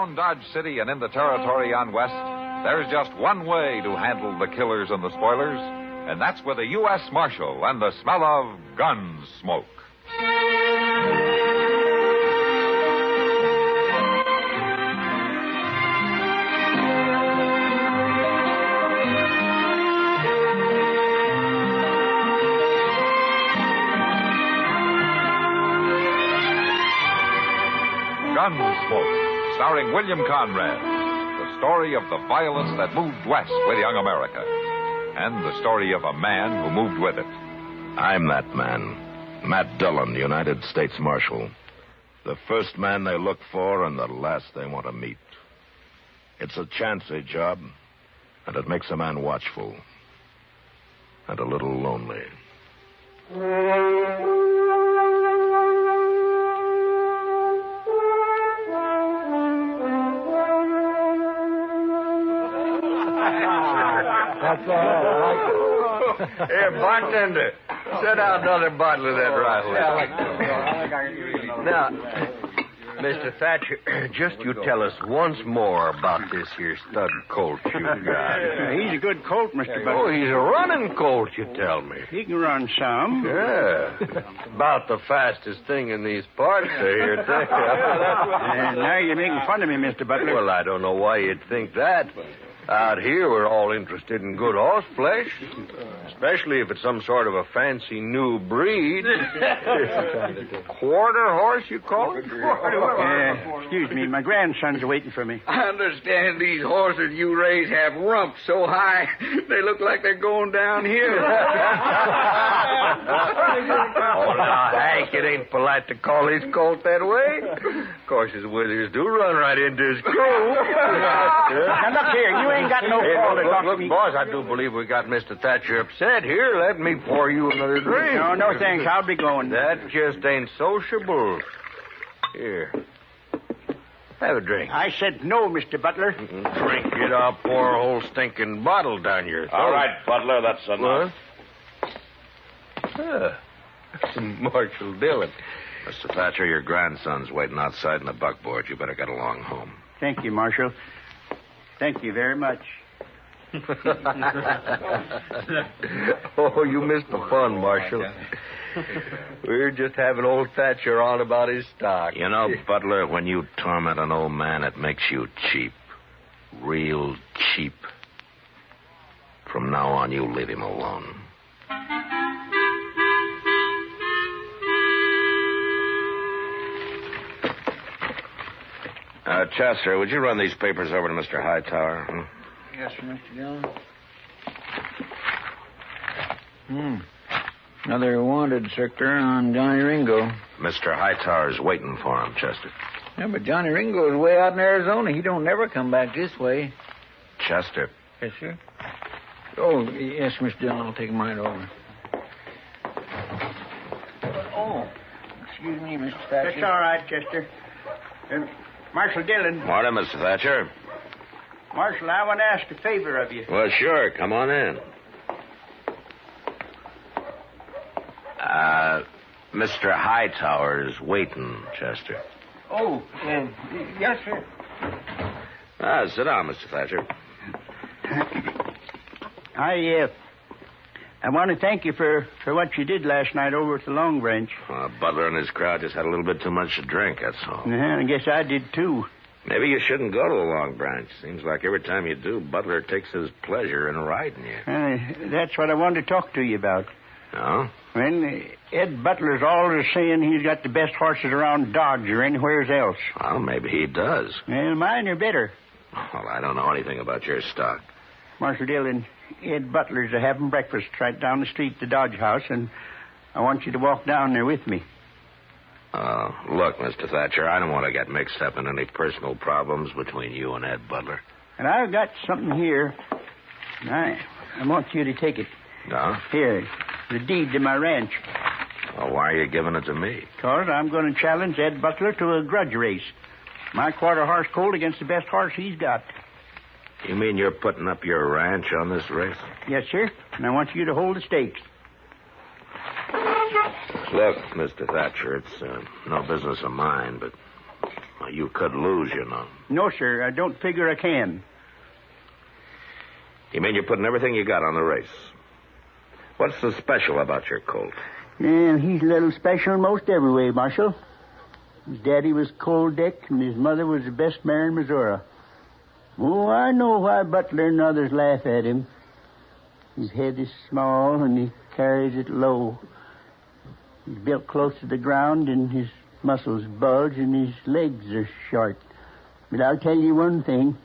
Around Dodge City and in the territory on West, there's just one way to handle the killers and the spoilers, and that's with a U.S. Marshal and the smell of Gunsmoke. Gunsmoke, starring William Conrad. The story of the violence that moved west with young America. And the story of a man who moved with it. I'm that man. Matt Dillon, United States Marshal. The first man they look for and the last they want to meet. It's a chancy job, and it makes a man watchful. And a little lonely. That's all right. Here, bartender, set out another bottle of that rifle. Now, Mr. Thatcher, just you tell us once more about this here stud colt you got. He's a good colt, Mr. Butler. Oh, he's a running colt, you tell me. He can run some. Yeah. About the fastest thing in these parts here, too. Now you're making fun of me, Mr. Butler. Well, I don't know why you'd think that. Out here, we're all interested in good horse flesh, especially if it's some sort of a fancy new breed. Quarter horse, you call it? Excuse me, my grandsons are waiting for me. I understand these horses you raise have rumps so high they look like they're going downhill. Oh, now, Hank, it ain't polite to call his colt that way. Of course, his withers do run right into his crew. Now, look here, you ain't got no call to talk to me. Look, boys, I do believe we got Mr. Thatcher upset. Here, let me pour you another drink. No, thanks. I'll be going. That just ain't sociable. Here. Have a drink. I said no, Mr. Butler. Drink it up, pour a whole stinking bottle down your throat. All right, Butler, that's enough. What? Marshal Dillon. Mr. Thatcher, your grandson's waiting outside in the buckboard. You better get along home. Thank you, Marshal. Thank you very much. Oh, you missed the fun, Marshal. We're just having old Thatcher on about his stock. You know, Butler, when you torment an old man, it makes you cheap. Real cheap. From now on, you leave him alone. Chester, would you run these papers over to Mr. Hightower? Yes, sir, Mr. Dillon. Another wanted circular on Johnny Ringo. Mr. Hightower's waiting for him, Chester. Yeah, but Johnny Ringo's way out in Arizona. He don't never come back this way. Chester. Yes, sir. Oh, yes, Mr. Dillon. I'll take mine over. Oh, excuse me, Mr. Thatcher. That's all right, Chester. Marshal Dillon. Morning, Mr. Thatcher. Marshal, I want to ask a favor of you. Well, sure. Come on in. Mr. Hightower's waiting, Chester. Oh, yes, sir. Sit down, Mr. Thatcher. I want to thank you for what you did last night over at the Long Branch. Butler and his crowd just had a little bit too much to drink, that's all. Yeah, I guess I did, too. Maybe you shouldn't go to the Long Branch. Seems like every time you do, Butler takes his pleasure in riding you. That's what I wanted to talk to you about. No? Well, Ed Butler's always saying he's got the best horses around Dodge or anywhere else. Well, maybe he does. Well, mine are better. Well, I don't know anything about your stock. Marshal Dillon, Ed Butler's having breakfast right down the street at the Dodge House, and I want you to walk down there with me. Look, Mr. Thatcher, I don't want to get mixed up in any personal problems between you and Ed Butler. And I've got something here. I want you to take it. No? Here, the deed to my ranch. Well, why are you giving it to me? Because I'm going to challenge Ed Butler to a grudge race. My quarter horse colt against the best horse he's got. You mean you're putting up your ranch on this race? Yes, sir. And I want you to hold the stakes. Look, Mr. Thatcher, it's no business of mine, but Well, you could lose, you know. No, sir. I don't figure I can. You mean you're putting everything you got on the race? What's so special about your colt? Yeah, he's a little special most every way, Marshal. His daddy was Cold Dick, and his mother was the best mare in Missouri. Oh, I know why Butler and others laugh at him. His head is small, and he carries it low. He's built close to the ground, and his muscles bulge, and his legs are short. But I'll tell you one thing.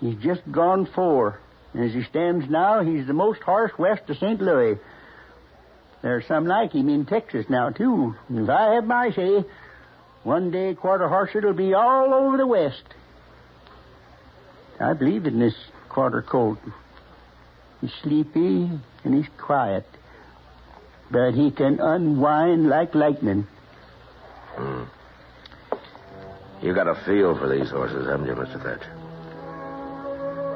He's just gone 4. And as he stands now, he's the most horse west of St. Louis. There's some like him in Texas now, too. If I have my say, one day Quarter Horse it'll be all over the West. I believe in this Quarter Colt. He's sleepy and he's quiet. But he can unwind like lightning. You got a feel for these horses, haven't you, Mr. Thatcher?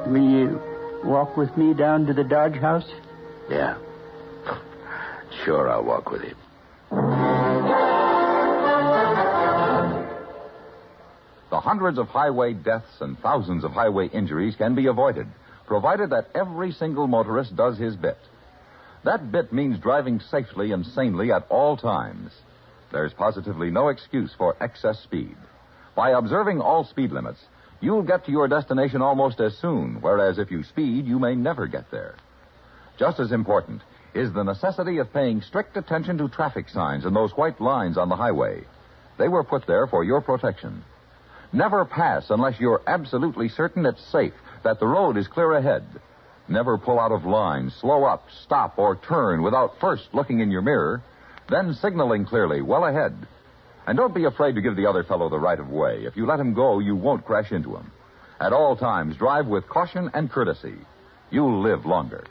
Will you walk with me down to the Dodge House? Yeah. Sure, I'll walk with you. The hundreds of highway deaths and thousands of highway injuries can be avoided, provided that every single motorist does his bit. That bit means driving safely and sanely at all times. There's positively no excuse for excess speed. By observing all speed limits, you'll get to your destination almost as soon, whereas if you speed, you may never get there. Just as important is the necessity of paying strict attention to traffic signs and those white lines on the highway. They were put there for your protection. Never pass unless you're absolutely certain it's safe, that the road is clear ahead. Never pull out of line, slow up, stop, or turn without first looking in your mirror, then signaling clearly well ahead. And don't be afraid to give the other fellow the right of way. If you let him go, you won't crash into him. At all times, drive with caution and courtesy. You'll live longer.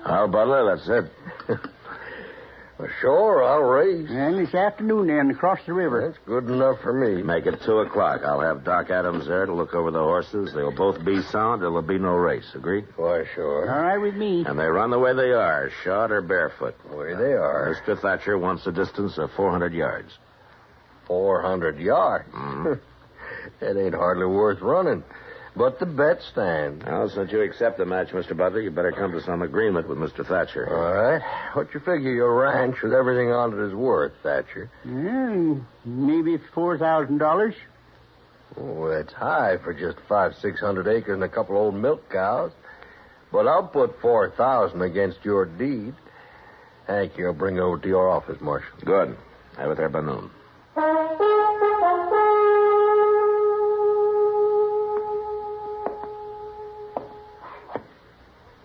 Well, Butler, that's it. Well, sure, I'll race. And this afternoon, then, across the river. That's good enough for me. Make it 2 o'clock. I'll have Doc Adams there to look over the horses. They'll both be sound. There'll be no race. Agreed? Why, sure. All right with me. And they run the way they are, shod or barefoot. The way they are. Mr. Thatcher wants a distance of 400 yards. 400 yards? That ain't hardly worth running. But the bet stands. Well, since you accept the match, Mr. Butler, you better come to some agreement with Mr. Thatcher. All right. What you figure your ranch with everything on it is worth, Thatcher? Maybe $4,000. Oh, that's high for just 500-600 acres and a couple old milk cows. But I'll put 4,000 against your deed. Thank you. I'll bring it over to your office, Marshal. Good. Have it there by noon.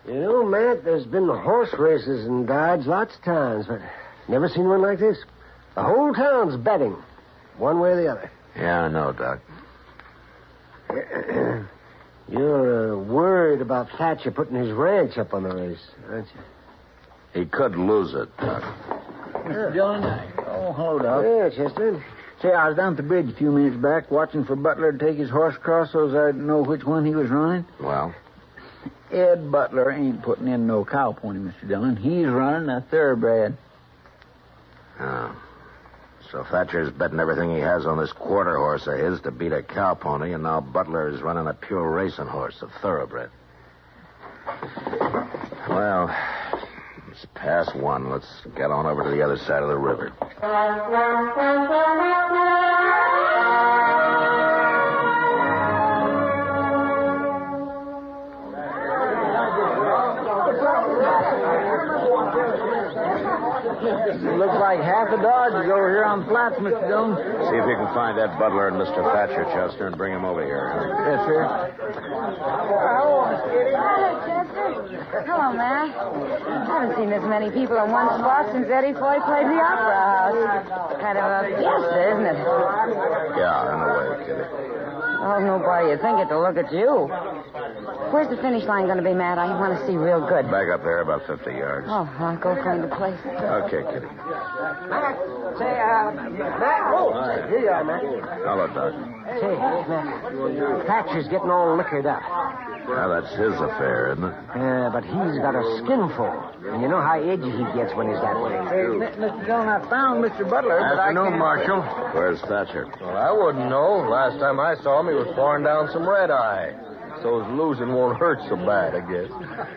You know, Matt, there's been horse races in Dodge lots of times, but never seen one like this. The whole town's betting, one way or the other. Yeah, I know, Doc. You're worried about Thatcher putting his ranch up on the race, aren't you? He could lose it, Doc. Mr. Dillon. Oh, hello, Doc. Yeah, Chester. Say, I was down at the bridge a few minutes back watching for Butler to take his horse across so I'd know which one he was running. Well? Ed Butler ain't putting in no cow pony, Mr. Dillon. He's running a thoroughbred. Oh. So Thatcher's betting everything he has on this quarter horse of his to beat a cow pony, and now Butler is running a pure racing horse, a thoroughbred. Well, it's past 1. Let's get on over to the other side of the river. Looks like half the Dodge is over here on the flats, Mr. Dillon. See if you can find Ed Butler and Mr. Thatcher, Chester, and bring him over here. Yes, sir. Hello, Chester. Hello, Matt. I haven't seen this many people in one spot since Eddie Foy played the Opera House. Kind of a fiesta, isn't it? Yeah, in a way, Kitty. Oh, nobody would think it to look at you. Where's the finish line going to be, Matt? I want to see real good. Back up there about 50 yards. Oh, I'll go find the place. Okay, Kitty. Matt, say, Matt. Oh, here you are, Matt. Hello, Doc. Say, Matt, Thatcher's getting all liquored up. Well, that's his affair, isn't it? Yeah, but he's got a skinful. And you know how edgy he gets when he's that way. Mr. Dillon, I found Mr. Butler, but I Afternoon, can't... Marshal. Where's Thatcher? Well, I wouldn't know. Last time I saw him, he was pouring down some red eye. So his losing won't hurt so bad, I guess.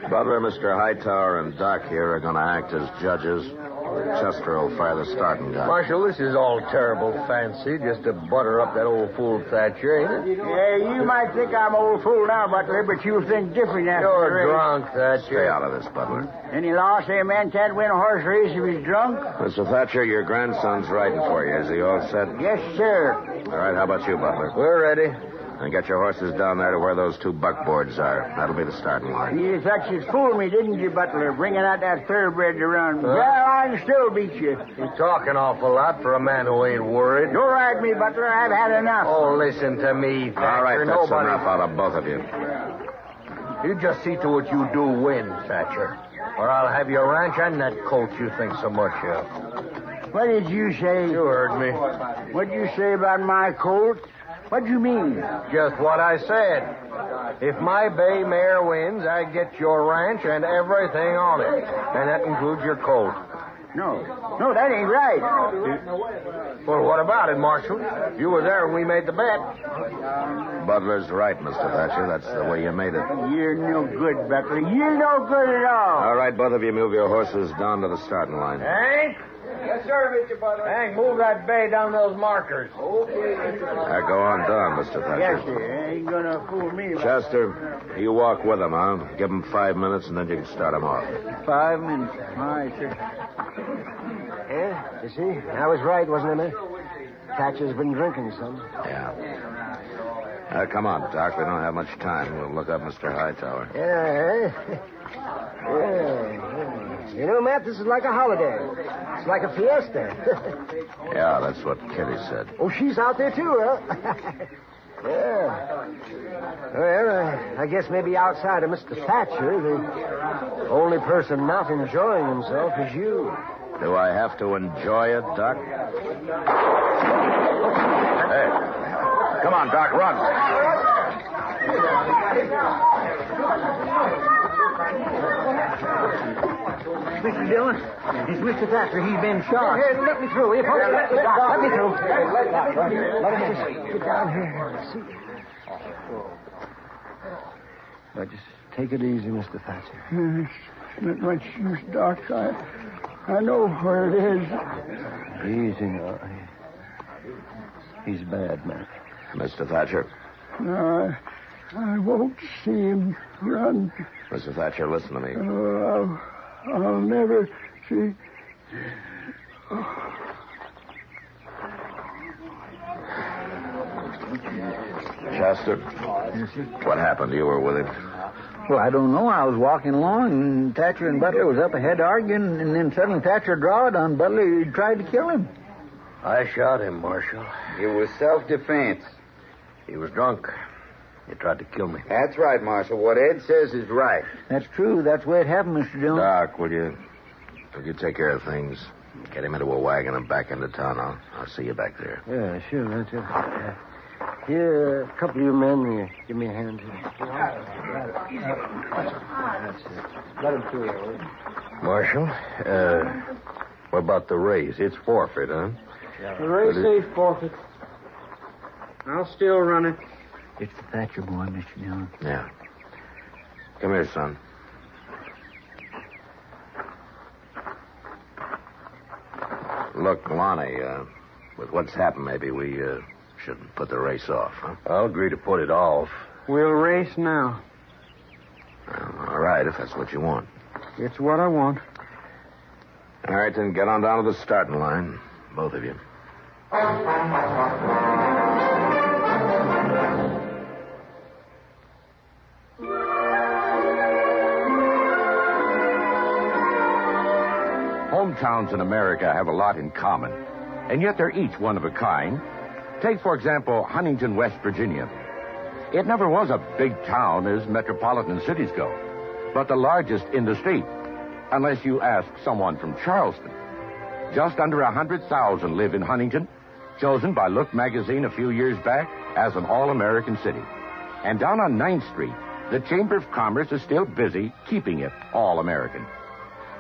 Butler, Mr. Hightower, and Doc here are going to act as judges. Chester will fire the starting gun. Marshal, this is all terrible fancy, just to butter up that old fool Thatcher, ain't it? Yeah, you might think I'm old fool now, Butler, but you'll think different after the You're race. drunk, Thatcher. Stay out of this, Butler. Any law say a man can't win a horse race if he's drunk? Mr. Thatcher, your grandson's riding for you. Is he all set? Yes, sir. All right, how about you, Butler? We're ready. And get your horses down there to where those 2 buckboards are. That'll be the starting line. You Thatcher's fooled me, didn't you, Butler? Bringing out that thoroughbred to run. Well, I can still beat you. You're talking awful lot for a man who ain't worried. Don't ride me, Butler. I've had enough. Oh, listen to me, Thatcher. All right, that's Nobody... enough out of both of you. You just see to it you do win, Thatcher. Or I'll have your ranch and that colt you think so much of. What did you say? You heard me. What did you say about my colt? What do you mean? Just what I said. If my bay mare wins, I get your ranch and everything on it. And that includes your colt. No, that ain't right. Well, what about it, Marshal? You were there when we made the bet. Butler's right, Mr. Thatcher. That's the way you made it. You're no good, Butler. You're no good at all. All right, both of you move your horses down to the starting line. Hank? Yes, sir, Mr. Butler. Hank, move that bay down those markers. Okay. Go on down, Mr. Thatcher. Yes, sir. Ain't gonna fool me. Chester, you walk with them, huh? Give them 5 minutes, and then you can start them off. 5 minutes. All right, sir. Yeah, you see? I was right, wasn't I, Matt? Thatcher's been drinking some. Yeah. Come on, Doc. We don't have much time. We'll look up Mr. Hightower. Yeah. You know, Matt, this is like a holiday. It's like a fiesta. Yeah, that's what Kitty said. Oh, she's out there, too, huh? Yeah. Well, I guess maybe outside of Mr. Thatcher, the only person not enjoying himself is you. Do I have to enjoy it, Doc? Hey. Come on, Doc, run. Mr. Dillon, it's Mr. Thatcher. He's been shot. Here, let me through, will you, folks? Let me through. Let me just get down here and see. Now, just take it easy, Mr. Thatcher. Not much use, Doc. I know where it is. Easy now. He's bad, man. Mr. Thatcher. No, I won't see him run. Mr. Thatcher, listen to me. I'll never see. Chester? What happened? You were with him. Well, I don't know. I was walking along, and Thatcher and Butler was up ahead arguing, and then suddenly Thatcher drawed on Butler. He tried to kill him. I shot him, Marshal. It was self-defense. He was drunk. He tried to kill me. That's right, Marshal. What Ed says is right. That's true. That's the way it happened, Mr. Dillon. Doc, will you take care of things? Get him into a wagon and back into town. I'll see you back there. Yeah, sure, Thatcher. Here, a couple of you men, give me a hand here. That's it. Let him through there, will you? Marshal, what about the race? It's forfeit, huh? The race ain't forfeit. I'll still run it. It's the Thatcher boy, Mr. Dillon. Yeah. Come here, son. Look, Lonnie, with what's happened, maybe we shouldn't put the race off, huh? I'll agree to put it off. We'll race now. All right, if that's what you want. It's what I want. All right, then get on down to the starting line, both of you. Hometowns in America have a lot in common, and yet they're each one of a kind. Take, for example, Huntington, West Virginia. It never was a big town as metropolitan cities go, but the largest in the state, unless you ask someone from Charleston. Just under 100,000 live in Huntington, chosen by Look magazine a few years back as an all-American city. And down on 9th Street, the Chamber of Commerce is still busy keeping it all-American.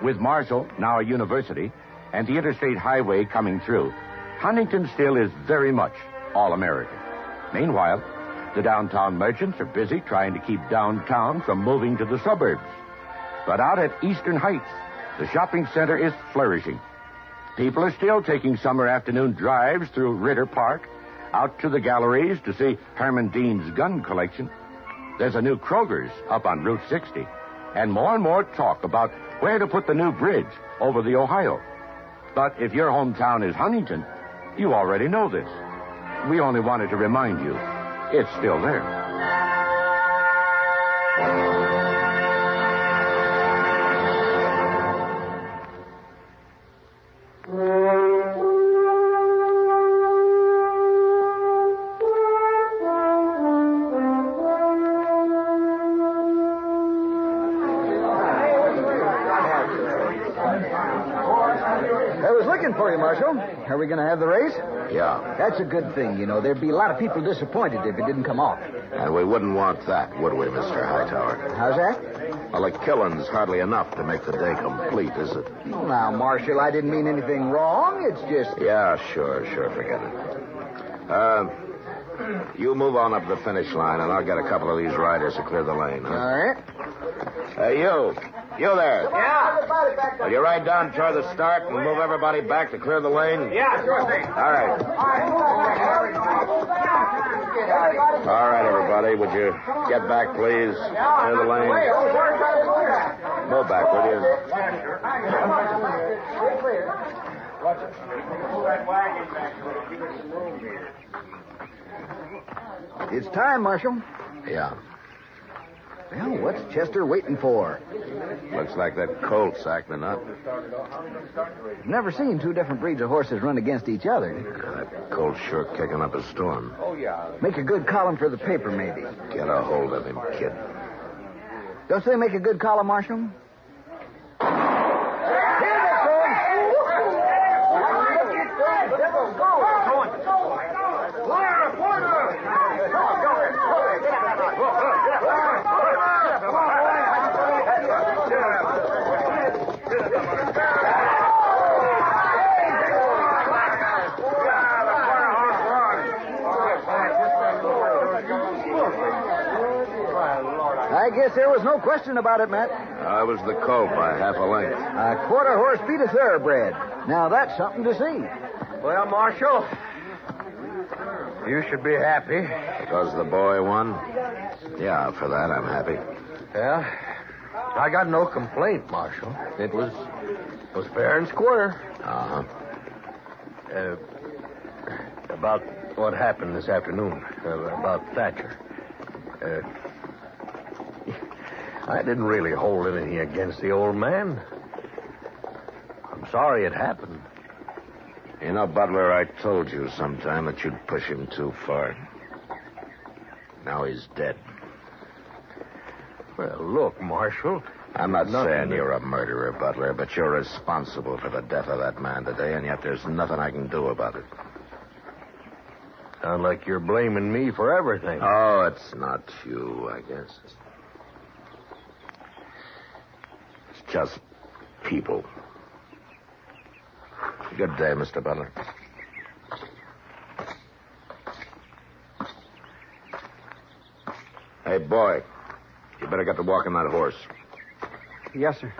With Marshall, now a university, and the interstate highway coming through, Huntington still is very much all-American. Meanwhile, the downtown merchants are busy trying to keep downtown from moving to the suburbs. But out at Eastern Heights, the shopping center is flourishing. People are still taking summer afternoon drives through Ritter Park, out to the galleries to see Herman Dean's gun collection. There's a new Kroger's up on Route 60, and more talk about where to put the new bridge over the Ohio. But if your hometown is Huntington, you already know this. We only wanted to remind you, it's still there. Are we going to have the race? Yeah. That's a good thing, you know. There'd be a lot of people disappointed if it didn't come off. And we wouldn't want that, would we, Mr. Hightower? How's that? Well, the killing's hardly enough to make the day complete, is it? Well, now, Marshal, I didn't mean anything wrong. It's just... Yeah, sure, forget it. You move on up the finish line, and I'll get a couple of these riders to clear the lane, huh? All right. Hey, you there. Yeah. Will you ride down toward the start and move everybody back to clear the lane? Yeah, sure thing. All right. All right, everybody. Would you get back, please? Clear the lane. Move back, will you? It's time, Marshal. Yeah. Well, what's Chester waiting for? Looks like that colt's acting up. I've never seen two different breeds of horses run against each other. That colt's sure kicking up a storm. Make a good column for the paper, maybe. Get a hold of him, kid. Don't they make a good column, Marshal? I guess there was no question about it, Matt. I was the colt by half a length. A quarter horse beat a thoroughbred. Now that's something to see. Well, Marshal, you should be happy. Because the boy won? Yeah, for that I'm happy. Yeah, I got no complaint, Marshal. It was fair and square. Uh-huh. About what happened this afternoon, about Thatcher. I didn't really hold anything against the old man. I'm sorry it happened. You know, Butler, I told you sometime that you'd push him too far. Now he's dead. Well, look, Marshal. I'm not saying you're a murderer, Butler, but you're responsible for the death of that man today, and yet there's nothing I can do about it. Sound like you're blaming me for everything. Oh, it's not you, I guess. It's just people. Good day, Mr. Butler. Hey, boy, you better get to walking that horse. Yes, sir.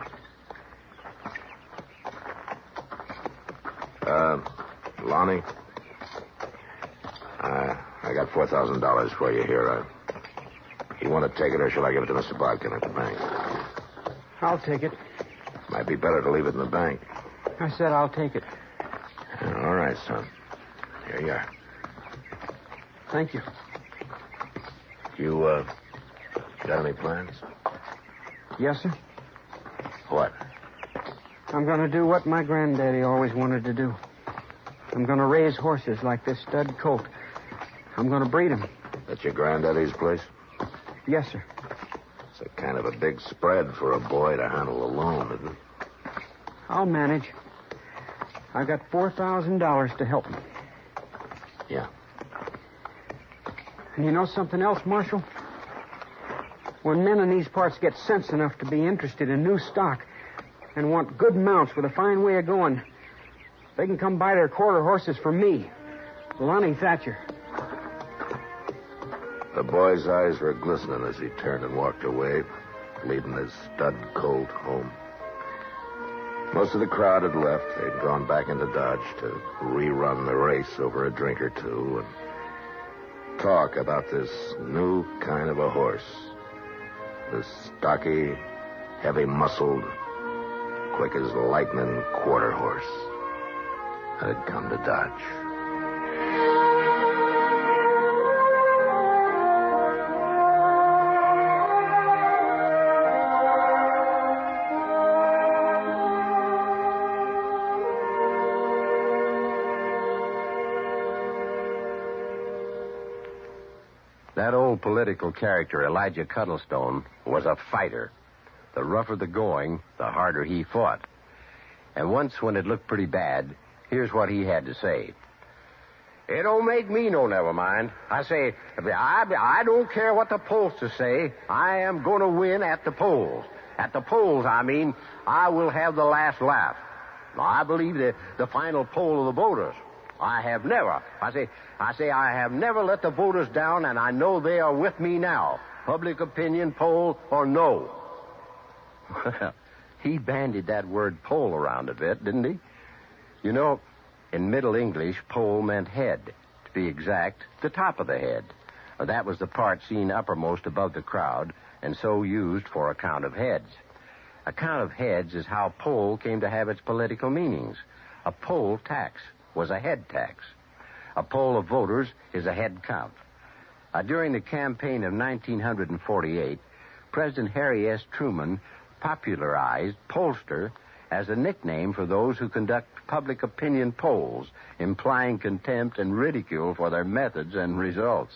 Lonnie, I got $4,000 for you here. You want to take it, or shall I give it to Mr. Bodkin at the bank? I'll take it. Might be better to leave it in the bank. I said I'll take it. All right, son. Here you are. Thank you. You, got any plans? Yes, sir. What? I'm going to do what my granddaddy always wanted to do. I'm going to raise horses like this stud colt. I'm going to breed them. That's your granddaddy's place? Yes, sir. It's a kind of a big spread for a boy to handle alone, isn't it? I'll manage. I've got $4,000 to help me. Yeah. And you know something else, Marshal? When men in these parts get sense enough to be interested in new stock and want good mounts with a fine way of going, they can come buy their quarter horses from me, Lonnie Thatcher. The boy's eyes were glistening as he turned and walked away, leading his stud colt home. Most of the crowd had left. They'd gone back into Dodge to rerun the race over a drink or two and talk about this new kind of a horse. This stocky, heavy-muscled, quick as lightning quarter horse that had come to Dodge. That old political character, Elijah Cuddlestone, was a fighter. The rougher the going, the harder he fought. And once when it looked pretty bad, here's what he had to say. It don't make me no never mind. I say, I don't care what the pollsters say. I am going to win at the polls. At the polls, I mean, I will have the last laugh. Now, I believe the final poll of the voters. I have never let the voters down, and I know they are with me now. Public opinion poll or no. He bandied that word poll around a bit, didn't he? You know, in Middle English, poll meant head. To be exact, the top of the head. That was the part seen uppermost above the crowd, and so used for a count of heads. A count of heads is how poll came to have its political meanings. A poll tax was a head tax. A poll of voters is a head count. During the campaign of 1948, President Harry S. Truman popularized pollster as a nickname for those who conduct public opinion polls, implying contempt and ridicule for their methods and results.